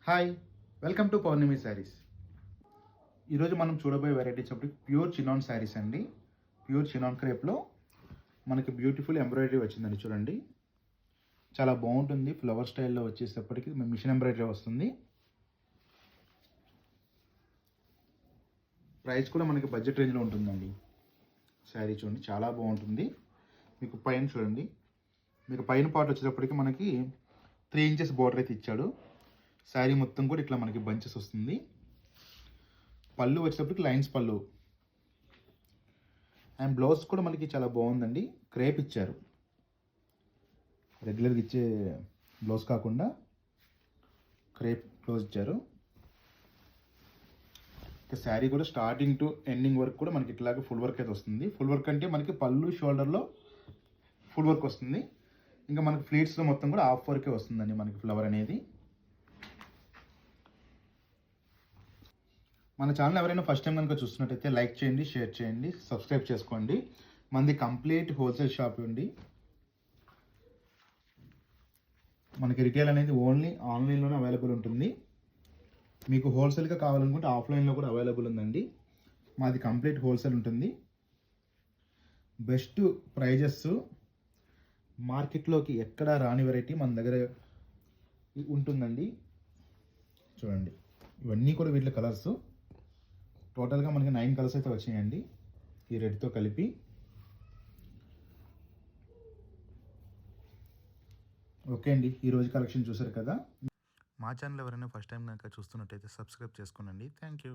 Hi, welcome to పౌర్ణమి శారీస్. ఈరోజు మనం చూడబోయే వెరైటీ చెప్పి ప్యూర్ చినాన్ శారీస్ అండి. ప్యూర్ చినాన్ క్రేప్లో మనకి బ్యూటిఫుల్ ఎంబ్రాయిడరీ వచ్చిందండి. చూడండి, చాలా బాగుంటుంది. ఫ్లవర్ స్టైల్లో వచ్చేటప్పటికి మిషన్ ఎంబ్రాయిడరీ వస్తుంది. ప్రైస్ కూడా మనకి బడ్జెట్ రేంజ్లో ఉంటుందండి. శారీ చూడండి, చాలా బాగుంటుంది. మీకు పైన చూడండి, మీకు పైన పార్ట్ వచ్చేటప్పటికి మనకి 3 ఇంచెస్ బార్డర్ అయితే ఇచ్చాడు. శారీ మొత్తం కూడా ఇట్లా మనకి బంచెస్ వస్తుంది. పళ్ళు వచ్చేటప్పటికి లైన్స్ పళ్ళు అండ్ బ్లౌజ్ కూడా మనకి చాలా బాగుందండి. క్రేప్ ఇచ్చారు, రెగ్యులర్గా ఇచ్చే బ్లౌజ్ కాకుండా క్రేప్ బ్లౌజ్ ఇచ్చారు. ఇక శారీ కూడా స్టార్టింగ్ టు ఎండింగ్ వరకు కూడా మనకి ఇట్లాగే ఫుల్ వర్క్ అయితే వస్తుంది. ఫుల్ వర్క్ అంటే మనకి పళ్ళు షోల్డర్లో ఫుల్ వర్క్ వస్తుంది. ఇంకా మనకి ఫ్లీట్స్లో మొత్తం కూడా హాఫ్ వర్కే వస్తుందండి మనకి ఫ్లవర్ అనేది. మన ఛానల్ ఎవరైనా ఫస్ట్ టైం కనుక చూస్తున్నట్టయితే లైక్ చేయండి, షేర్ చేయండి, సబ్స్క్రైబ్ చేసుకోండి. మనది కంప్లీట్ హోల్సేల్ షాప్ ఉంది. మనకి రిటైల్ అనేది ఓన్లీ ఆన్లైన్లోనే అవైలబుల్ ఉంటుంది. మీకు హోల్సేల్గా కావాలనుకుంటే ఆఫ్లైన్లో కూడా అవైలబుల్ ఉందండి. మాది కంప్లీట్ హోల్సేల్ ఉంటుంది. బెస్ట్ ప్రైజెస్, మార్కెట్లోకి ఎక్కడా రాని వెరైటీ మన దగ్గర ఉంటుందండి. చూడండి, ఇవన్నీ కూడా వీటిలో కలర్స్. టోటల్గా మనకి 9 కలర్స్ అయితే వచ్చాయండి ఈ రెడ్తో కలిపి. ఓకే అండి, ఈరోజు కలెక్షన్ చూసారు కదా. మా ఛానల్ ఎవరైనా ఫస్ట్ టైం కనుక చూస్తున్నట్టయితే సబ్స్క్రైబ్ చేసుకోండి. Thank you.